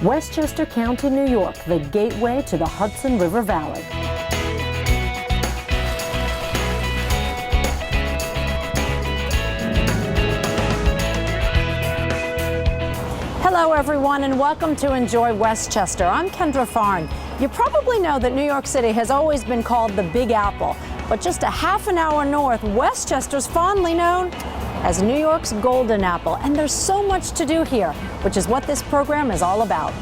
Westchester County, New York, the gateway to the Hudson River Valley. Hello everyone and welcome to Enjoy Westchester. I'm Kendra Farn. You probably know that New York City has always been called the Big Apple, but just a half an hour north, Westchester's fondly known as New York's Golden Apple, and there's so much to do here, which is what this program is all about.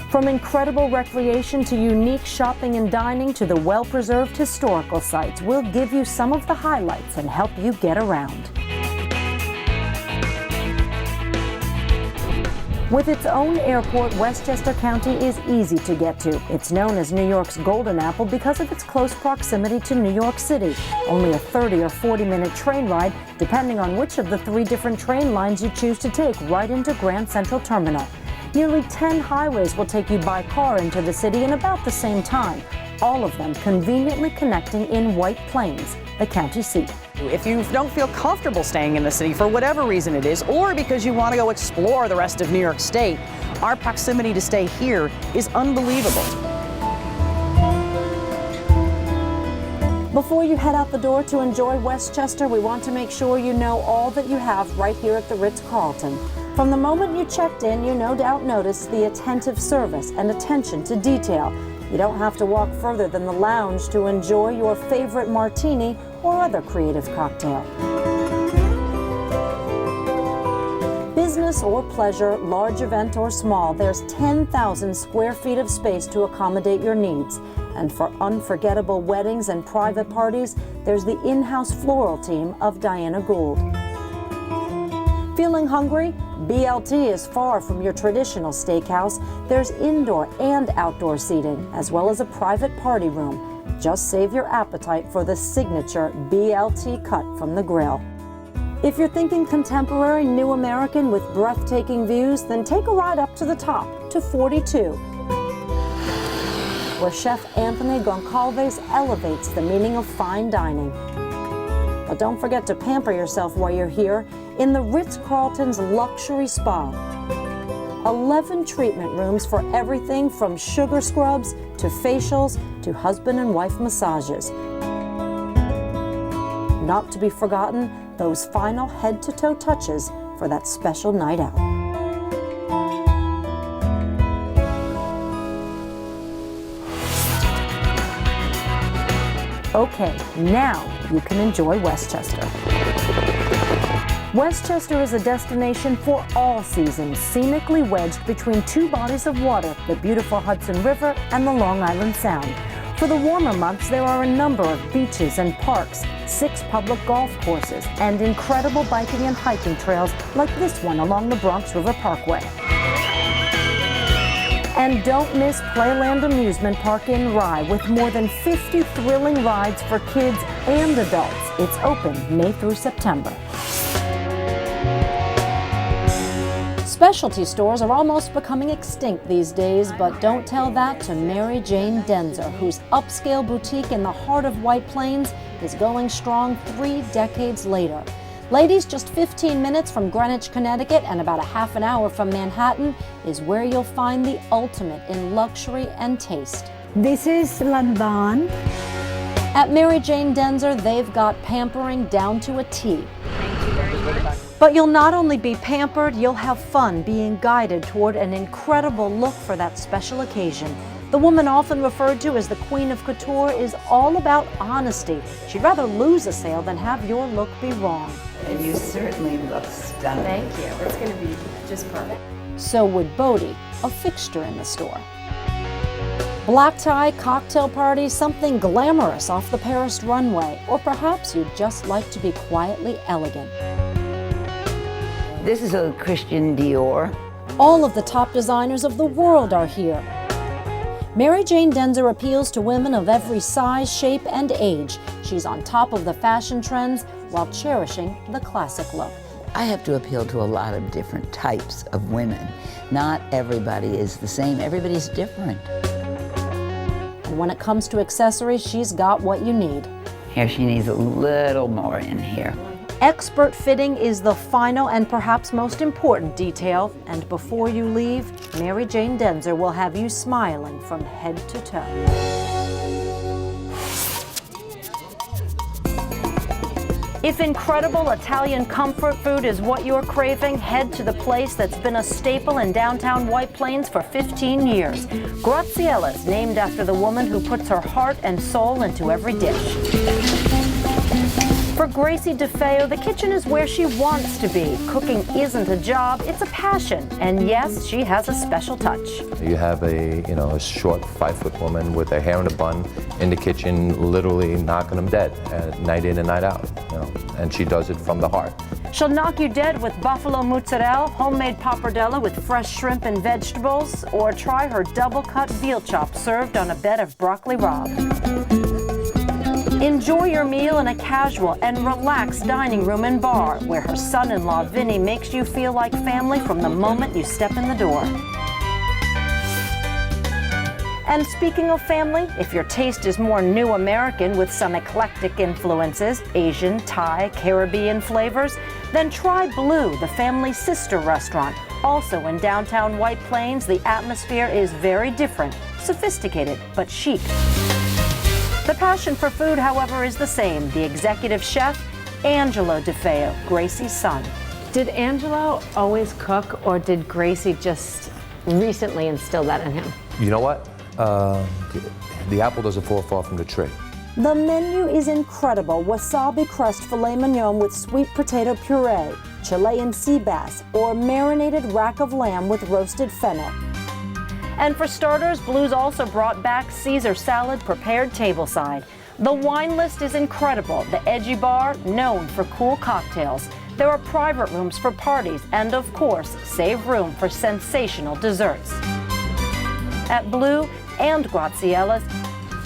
From incredible recreation to unique shopping and dining to the well-preserved historical sites, we'll give you some of the highlights and help you get around. With its own airport, Westchester County is easy to get to. It's known as New York's Golden Apple because of its close proximity to New York City. Only a 30 or 40-minute train ride, depending on which of the 3 different train lines you choose to take, right into Grand Central Terminal. Nearly 10 highways will take you by car into the city in about the same time, all of them conveniently connecting in White Plains, the county seat. If you don't feel comfortable staying in the city for whatever reason it is, or because you want to go explore the rest of New York State, our proximity to stay here is unbelievable. Before you head out the door to enjoy Westchester, we want to make sure you know all that you have right here at the Ritz Carlton. From the moment you checked in, you no doubt noticed the attentive service and attention to detail. You don't have to walk further than the lounge to enjoy your favorite martini or other creative cocktail. Business or pleasure, large event or small, there's 10,000 square feet of space to accommodate your needs. And for unforgettable weddings and private parties, there's the in-house floral team of Diana Gould. Feeling hungry? BLT is far from your traditional steakhouse. There's indoor and outdoor seating, as well as a private party room. Just save your appetite for the signature BLT cut from the grill. If you're thinking contemporary New American with breathtaking views, then take a ride up to the top to 42, where Chef Anthony Goncalves elevates the meaning of fine dining. But don't forget to pamper yourself while you're here in the Ritz-Carlton's luxury spa. 11 treatment rooms for everything from sugar scrubs to facials to husband and wife massages. Not to be forgotten, those final head-to-toe touches for that special night out. Okay, now you can enjoy Westchester. Westchester is a destination for all seasons, scenically wedged between 2 bodies of water, the beautiful Hudson River and the Long Island Sound. For the warmer months, there are a number of beaches and parks, 6 public golf courses, and incredible biking and hiking trails like this one along the Bronx River Parkway. And don't miss Playland Amusement Park in Rye with more than 50 thrilling rides for kids and adults. It's open May through September. Specialty stores are almost becoming extinct these days, but don't tell that to Mary Jane Denzer, whose upscale boutique in the heart of White Plains is going strong 3 decades later. Ladies, just 15 minutes from Greenwich, Connecticut, and about a half an hour from Manhattan is where you'll find the ultimate in luxury and taste. This is Lanban. At Mary Jane Denzer, they've got pampering down to a T. Thank you very much. But you'll not only be pampered, you'll have fun being guided toward an incredible look for that special occasion. The woman often referred to as the Queen of Couture is all about honesty. She'd rather lose a sale than have your look be wrong. And you certainly look stunning. Thank you. It's going to be just perfect. So would Bodie, a fixture in the store. Black tie, cocktail parties, something glamorous off the Paris runway, or perhaps you'd just like to be quietly elegant. This is a Christian Dior. All of the top designers of the world are here. Mary Jane Denzer appeals to women of every size, shape, and age. She's on top of the fashion trends while cherishing the classic look. I have to appeal to a lot of different types of women. Not everybody is the same, everybody's different. And when it comes to accessories, she's got what you need. Here, she needs a little more in here. Expert fitting is the final and perhaps most important detail, and before you leave, Mary Jane Denzer will have you smiling from head to toe. If incredible Italian comfort food is what you're craving, head to the place that's been a staple in downtown White Plains for 15 years. Graziella's, named after the woman who puts her heart and soul into every dish. For Gracie DeFeo, the kitchen is where she wants to be. Cooking isn't a job, it's a passion. And yes, she has a special touch. You have a short 5-foot woman with her hair in a bun in the kitchen, literally knocking them dead, night in and night out. And she does it from the heart. She'll knock you dead with buffalo mozzarella, homemade pappardelle with fresh shrimp and vegetables, or try her double-cut veal chop served on a bed of broccoli rabe. Enjoy your meal in a casual and relaxed dining room and bar, where her son-in-law Vinny makes you feel like family from the moment you step in the door. And speaking of family, if your taste is more new American with some eclectic influences, Asian, Thai, Caribbean flavors, then try Blue, the family sister restaurant. Also in downtown White Plains, the atmosphere is very different, sophisticated but chic. The passion for food, however, is the same. The executive chef, Angelo DeFeo, Gracie's son. Did Angelo always cook, or did Gracie just recently instill that in him? You know what? The apple doesn't fall far from the tree. The menu is incredible. Wasabi crust filet mignon with sweet potato puree, Chilean sea bass, or marinated rack of lamb with roasted fennel. And for starters, Blue's also brought back Caesar salad prepared tableside. The wine list is incredible. The edgy bar, known for cool cocktails. There are private rooms for parties, and of course, save room for sensational desserts. At Blue and Graziella's,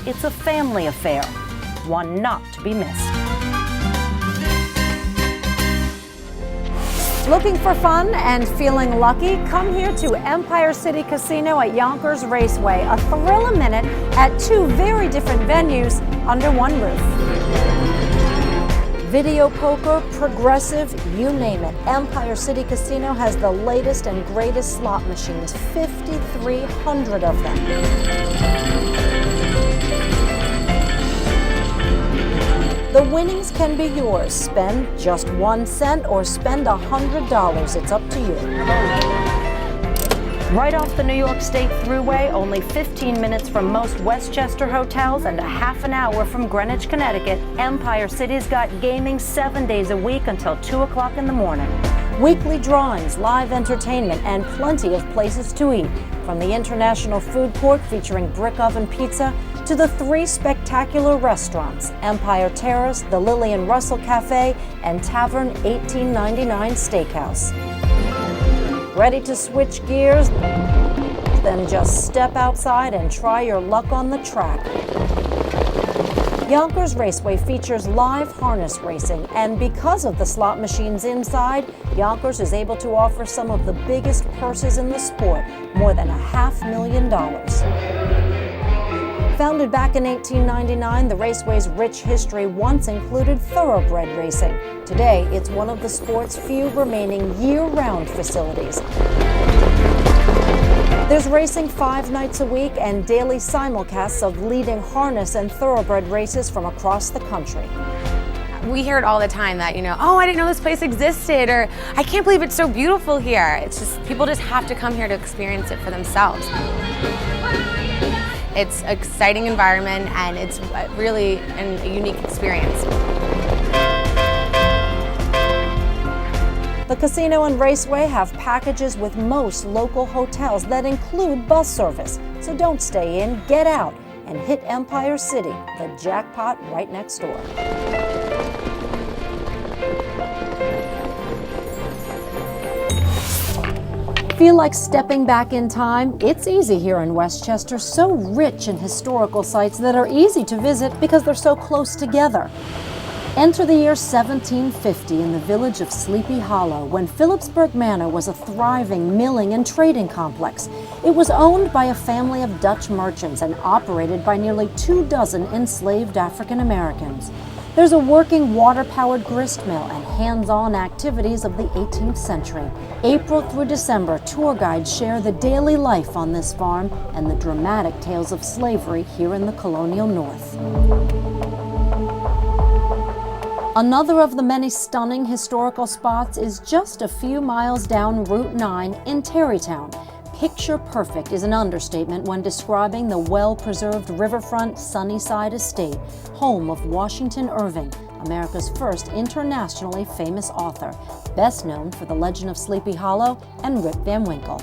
it's a family affair, one not to be missed. Looking for fun and feeling lucky? Come here to Empire City Casino at Yonkers Raceway. A thrill a minute at 2 very different venues under one roof. Video poker, progressive, you name it. Empire City Casino has the latest and greatest slot machines, 5,300 of them. The winnings can be yours. Spend just 1 cent or spend $100. It's up to you. Right off the New York State Thruway, only 15 minutes from most Westchester hotels and a half an hour from Greenwich, Connecticut, Empire City's got gaming 7 days a week until 2 o'clock in the morning. Weekly drawings, live entertainment, and plenty of places to eat. From the International Food Court featuring brick oven pizza to the 3 spectacular restaurants, Empire Terrace, the Lillian Russell Cafe, and Tavern 1899 Steakhouse. Ready to switch gears? Then just step outside and try your luck on the track. Yonkers Raceway features live harness racing, and because of the slot machines inside, Yonkers is able to offer some of the biggest purses in the sport, more than $500,000. Founded back in 1899, the Raceway's rich history once included thoroughbred racing. Today, it's one of the sport's few remaining year-round facilities. There's racing 5 nights a week and daily simulcasts of leading harness and thoroughbred races from across the country. We hear it all the time that, oh, I didn't know this place existed, or I can't believe it's so beautiful here. It's just, people just have to come here to experience it for themselves. It's an exciting environment, and it's really a unique experience. The casino and raceway have packages with most local hotels that include bus service. So don't stay in, get out, and hit Empire City, the jackpot right next door. Feel like stepping back in time? It's easy here in Westchester, so rich in historical sites that are easy to visit because they're so close together. Enter the year 1750 in the village of Sleepy Hollow, when Phillipsburg Manor was a thriving milling and trading complex. It was owned by a family of Dutch merchants and operated by nearly 24 enslaved African Americans. There's a working water-powered grist mill and hands-on activities of the 18th century. April through December, tour guides share the daily life on this farm and the dramatic tales of slavery here in the colonial North. Another of the many stunning historical spots is just a few miles down Route 9 in Tarrytown. Picture perfect is an understatement when describing the well-preserved riverfront Sunnyside estate, home of Washington Irving, America's first internationally famous author, best known for The Legend of Sleepy Hollow and Rip Van Winkle.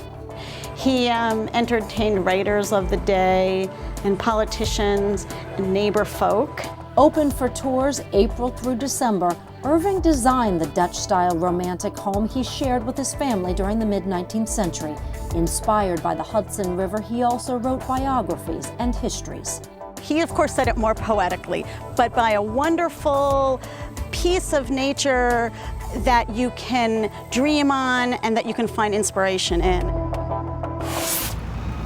He entertained writers of the day and politicians and neighbor folk. Open for tours April through December, Irving designed the Dutch-style romantic home he shared with his family during the mid-19th century. Inspired by the Hudson River, he also wrote biographies and histories. He, of course, said it more poetically, but by a wonderful piece of nature that you can dream on and that you can find inspiration in.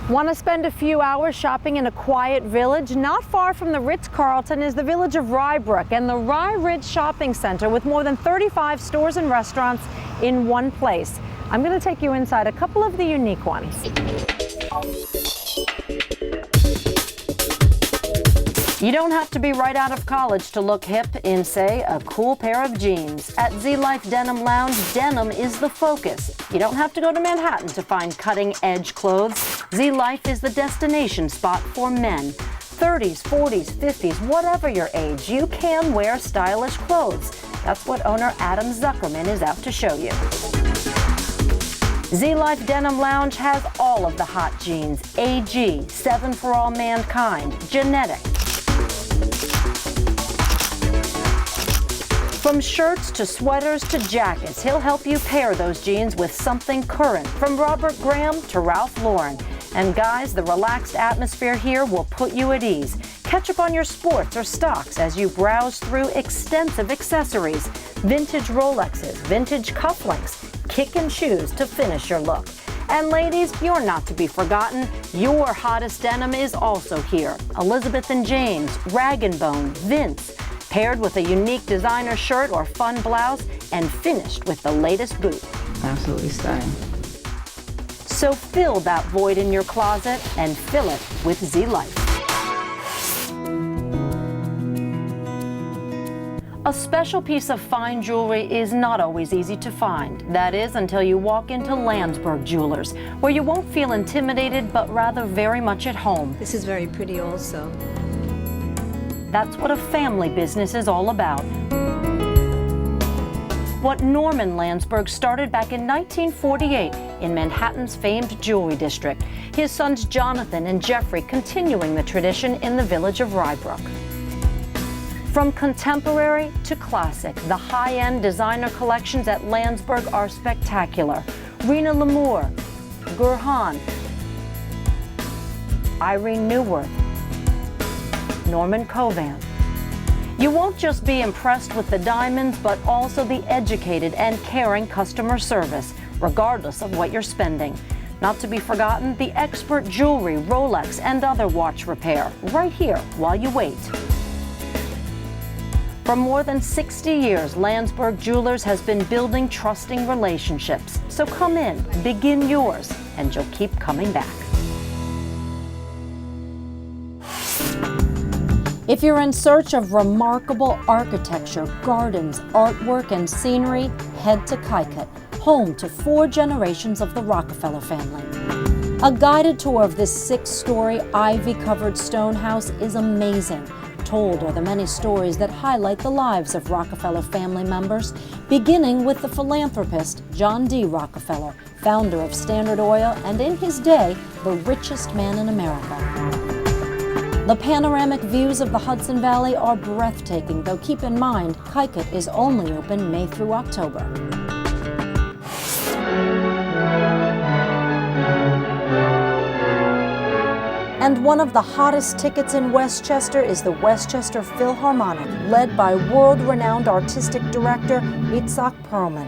Want to spend a few hours shopping in a quiet village? Not far from the Ritz Carlton is the village of Rye Brook and the Rye Ridge Shopping Center with more than 35 stores and restaurants in one place. I'm going to take you inside a couple of the unique ones. You don't have to be right out of college to look hip in, say, a cool pair of jeans. At Z-Life Denim Lounge, denim is the focus. You don't have to go to Manhattan to find cutting-edge clothes. Z-Life is the destination spot for men. 30s, 40s, 50s, whatever your age, you can wear stylish clothes. That's what owner Adam Zuckerman is out to show you. Z-Life Denim Lounge has all of the hot jeans, AG, 7 for All Mankind, Genetic. From shirts to sweaters to jackets, he'll help you pair those jeans with something current, from Robert Graham to Ralph Lauren. And guys, the relaxed atmosphere here will put you at ease. Catch up on your sports or stocks as you browse through extensive accessories, vintage Rolexes, vintage cufflinks, kickin' shoes to finish your look. And ladies, you're not to be forgotten. Your hottest denim is also here. Elizabeth & James, Rag & Bone, Vince, paired with a unique designer shirt or fun blouse, and finished with the latest boot. Absolutely stunning. So fill that void in your closet and fill it with Z-Life. A special piece of fine jewelry is not always easy to find. That is, until you walk into Landsberg Jewelers, where you won't feel intimidated, but rather very much at home. This is very pretty also. That's what a family business is all about. What Norman Landsberg started back in 1948 in Manhattan's famed jewelry district. His sons Jonathan and Jeffrey continuing the tradition in the village of Rye Brook. From contemporary to classic, the high-end designer collections at Landsberg are spectacular. Rena Lamour, Gurhan, Irene Neuwirth, Norman Covan. You won't just be impressed with the diamonds, but also the educated and caring customer service, regardless of what you're spending. Not to be forgotten, the expert jewelry, Rolex, and other watch repair, right here while you wait. For more than 60 years, Landsberg Jewelers has been building trusting relationships. So come in, begin yours, and you'll keep coming back. If you're in search of remarkable architecture, gardens, artwork, and scenery, head to Kaikut, home to 4 generations of the Rockefeller family. A guided tour of this 6-story, ivy-covered stone house is amazing. Told are the many stories that highlight the lives of Rockefeller family members, beginning with the philanthropist John D. Rockefeller, founder of Standard Oil and in his day, the richest man in America. The panoramic views of the Hudson Valley are breathtaking, though keep in mind, Kaikut is only open May through October. And one of the hottest tickets in Westchester is the Westchester Philharmonic, led by world-renowned artistic director Itzhak Perlman.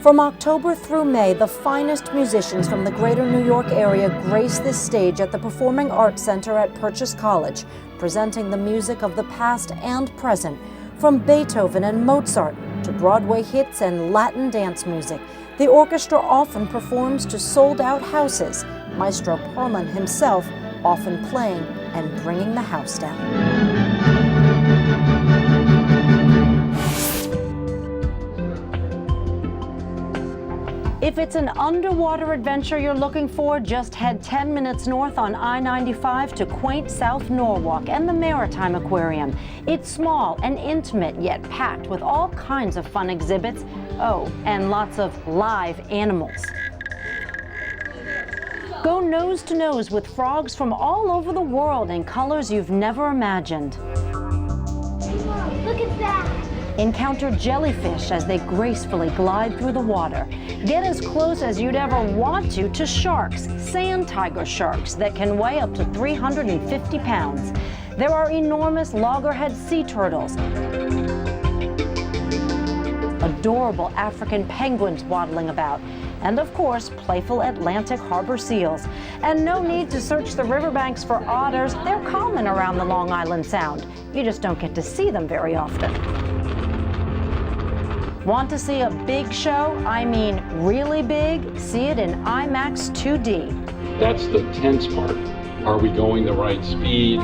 From October through May, the finest musicians from the greater New York area grace this stage at the Performing Arts Center at Purchase College, presenting the music of the past and present, from Beethoven and Mozart to Broadway hits and Latin dance music. The orchestra often performs to sold-out houses, Maestro Perlman himself often playing and bringing the house down. If it's an underwater adventure you're looking for, just head 10 minutes north on I-95 to quaint South Norwalk and the Maritime Aquarium. It's small and intimate, yet packed with all kinds of fun exhibits. Oh, and lots of live animals. Go nose to nose with frogs from all over the world in colors you've never imagined. Look at that! Encounter jellyfish as they gracefully glide through the water. Get as close as you'd ever want to sharks, sand tiger sharks that can weigh up to 350 pounds. There are enormous loggerhead sea turtles, adorable African penguins waddling about, and of course, playful Atlantic harbor seals. And no need to search the riverbanks for otters. They're common around the Long Island Sound. You just don't get to see them very often. Want to see a big show? I mean really big? See it in IMAX 2D. That's the tense part. Are we going the right speed?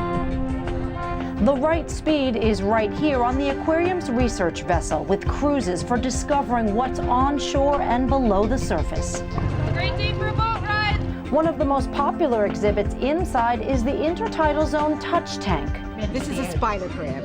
The right speed is right here on the aquarium's research vessel, with cruises for discovering what's on shore and below the surface. Great day for a boat ride! One of the most popular exhibits inside is the Intertidal Zone Touch Tank. This is a spider crab.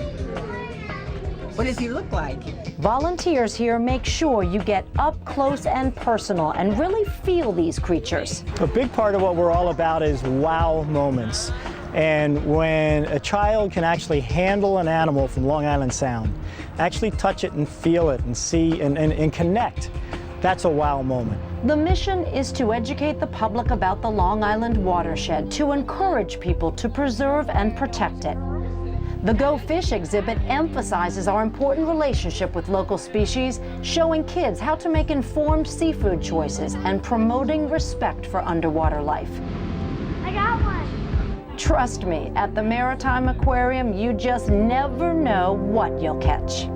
What does he look like? Volunteers here make sure you get up close and personal and really feel these creatures. A big part of what we're all about is wow moments. And when a child can actually handle an animal from Long Island Sound, actually touch it and feel it and see and connect, that's a wow moment. The mission is to educate the public about the Long Island watershed, to encourage people to preserve and protect it. The Go Fish exhibit emphasizes our important relationship with local species, showing kids how to make informed seafood choices and promoting respect for underwater life. I got one! Trust me, at the Maritime Aquarium, you just never know what you'll catch.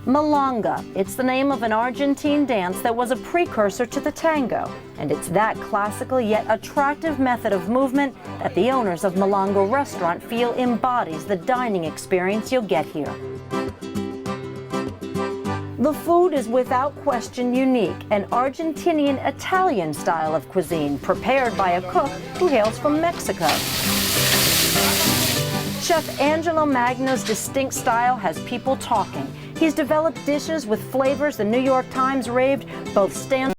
Milonga. It's the name of an Argentine dance that was a precursor to the tango. And it's that classical yet attractive method of movement that the owners of Milano Restaurant feel embodies the dining experience you'll get here. The food is without question unique, an Argentinian-Italian style of cuisine prepared by a cook who hails from Mexico. Chef Angelo Magno's distinct style has people talking. He's developed dishes with flavors the New York Times raved both stand